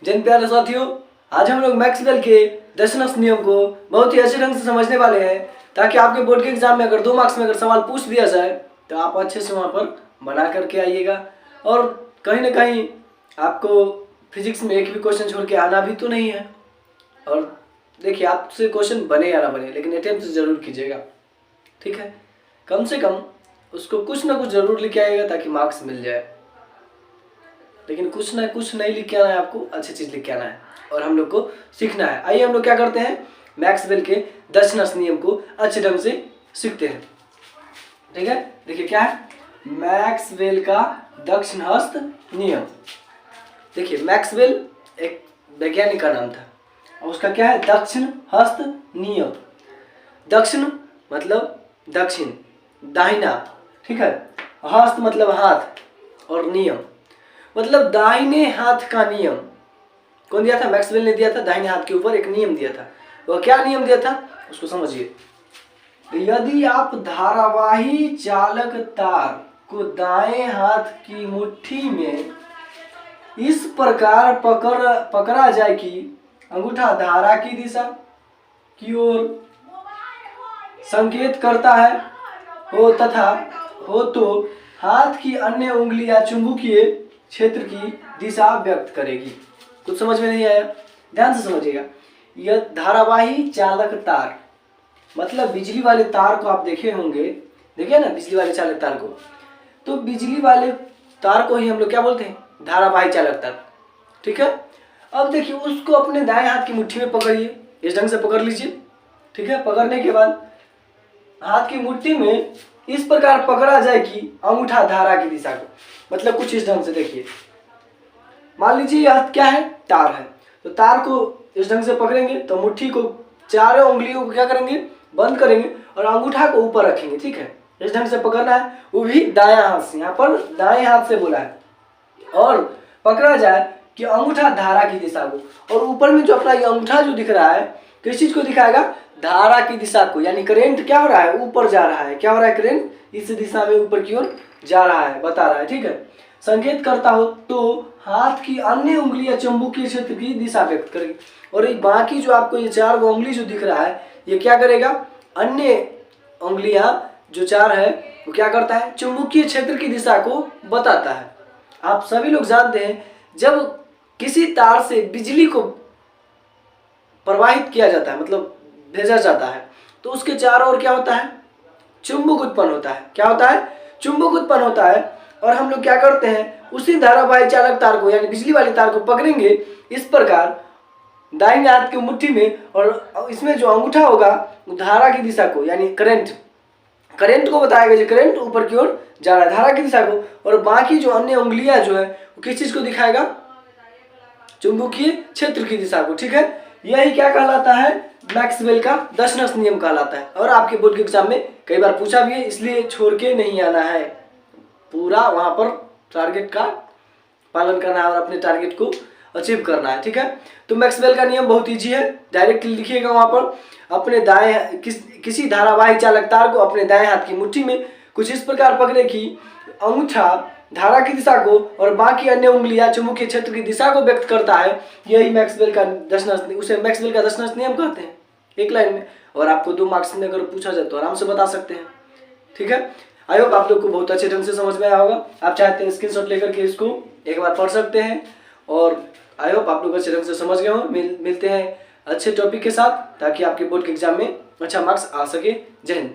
जिन प्यारे साथियों, आज हम लोग मैक्सवेल के दशनक्ष नियम को बहुत ही अच्छे ढंग से समझने वाले हैं, ताकि आपके बोर्ड के एग्जाम में अगर 2 मार्क्स में अगर सवाल पूछ दिया जाए तो आप अच्छे से वहाँ पर बना करके आइएगा। और कहीं ना कहीं आपको फिजिक्स में एक भी क्वेश्चन छोड़ के आना भी तो नहीं है। और देखिए, आपसे क्वेश्चन बने या ना बने, लेकिन अटेम्प्ट जरूर कीजिएगा, ठीक है। कम से कम उसको कुछ ना कुछ जरूर लिख के आइएगा ताकि मार्क्स मिल जाए। लेकिन कुछ ना कुछ नहीं लिख के आना है, आपको अच्छी चीज़ लिख के आना है और हम लोग को सीखना है। आइए हम लोग क्या करते हैं, मैक्सवेल के दशनक्ष नियम को अच्छे ढंग से सीखते हैं, ठीक है। देखिए क्या है, मैक्सवेल का दक्षिणहस्त नियम। देखिए, मैक्सवेल एक वैज्ञानिक का नाम था और उसका क्या है, दक्षिणहस्त नियम। दक्षिण मतलब दक्षिण, दाहिना, ठीक है। हस्त मतलब हाथ और नियम मतलब दाहिने हाथ का नियम। कौन दिया था, मैक्सवेल ने दिया था। दाहिने हाथ के ऊपर एक नियम दिया था। वह क्या नियम दिया था उसको समझिए। यदि आप धारावाही चालक तार को दाएं हाथ की मुट्ठी में इस प्रकार पकड़ा जाए कि अंगूठा धारा की दिशा की ओर संकेत करता है हो तथा हो तो हाथ की अन्य उंगलियां चुंबकीय क्षेत्र की दिशा व्यक्त करेगी। कुछ समझ में नहीं आया, ध्यान से समझिएगा। यह धारावाही चालक तार मतलब बिजली वाले तार को आप देखे होंगे, देखिए ना बिजली वाले चालक तार को, तो बिजली वाले तार को ही हम लोग क्या बोलते हैं, धारावाही चालक तार, ठीक है। अब देखिए, उसको अपने दाएं हाथ की मुट्ठी में पकड़िए, इस ढंग से पकड़ लीजिए, ठीक है। पकड़ने के बाद हाथ की मुट्ठी में इस प्रकार पकड़ा जाए कि अंगूठा धारा की दिशा को, मतलब कुछ इस ढंग से देखिए। मान लीजिए यह क्या है, तार है, तो तार को इस ढंग से पकड़ेंगे तो मुट्ठी को चारों उंगलियों को क्या करेंगे, बंद करेंगे और अंगूठा को ऊपर रखेंगे, ठीक है। इस ढंग से पकड़ना है, वो भी दायां हाथ से, यहाँ पर दाएं हाथ से बोला है। और पकड़ा जाए कि अंगूठा धारा की दिशा को, और ऊपर में जो अपना ये अंगूठा जो दिख रहा है किस चीज को दिखाएगा, धारा की दिशा को। यानी करंट क्या हो रहा है, ऊपर जा रहा है। क्या हो रहा है, करंट इस दिशा में ऊपर की ओर जा रहा है, बता रहा है, ठीक है। संकेत करता हो तो हाथ की अन्य उंगलियां चुंबकीय क्षेत्र की दिशा व्यक्त करेगी। और बाकी जो आपको ये 4 उंगली जो दिख रहा है, ये क्या करेगा, अन्य उंगलियां जो 4 है वो क्या करता है, चुंबकीय क्षेत्र की दिशा को बताता है। आप सभी लोग जानते हैं, जब किसी तार से बिजली को प्रवाहित किया जाता है, मतलब भेजा जाता है, तो उसके चारों ओर क्या होता है, चुंबक उत्पन्न होता है। क्या होता है, चुंबक उत्पन्न होता है। और हम लोग क्या करते हैं, उसी धारावाही चालक तार को यानी बिजली वाले तार को पकड़ेंगे इस प्रकार दाहिने हाथ की मुट्ठी में, और इसमें जो अंगूठा होगा धारा की दिशा को यानी करंट को बताएगा, जो करंट ऊपर की ओर जा रहा है, धारा की दिशा को। और बाकी जो अन्य उंगलियां जो है वो किस चीज को दिखाएगा, चुंबकीय क्षेत्र की दिशा को, ठीक है। यही क्या कहलाता है, मैक्सवेल का दशनक्ष नियम कहलाता है। और आपके बोर्ड के एग्जाम में कई बार पूछा भी है, इसलिए छोड़ के नहीं आना है, पूरा वहां पर टारगेट का पालन करना है और अपने टारगेट को अचीव करना है, ठीक है। तो मैक्सवेल का नियम बहुत ईजी है, डायरेक्ट लिखिएगा वहां पर, अपने दाएं किसी धारावाही चालक तार को अपने दाएं हाथ की मुट्ठी में कुछ इस प्रकार पकड़े कि अंगूठा धारा की दिशा को और बाकी अन्य उंगलियां चुंबकीय क्षेत्र की दिशा को व्यक्त करता है। यही मैक्सवेल का दशनक्ष, उसे मैक्सवेल का दशनक्ष नियम कहते हैं, एक लाइन में। और आपको 2 मार्क्स में अगर पूछा जाए तो आराम से बता सकते हैं, ठीक है। आई होप आप लोग को बहुत अच्छे ढंग से समझ में आया होगा। आप चाहते हैं स्क्रीनशॉट लेकर के इसको एक बार पढ़ सकते हैं। और आई होप आप लोग अच्छे ढंग से समझ गए हो। मिलते हैं अच्छे टॉपिक के साथ, ताकि आपके बोर्ड के एग्जाम में अच्छा मार्क्स आ सके। जय हिंद।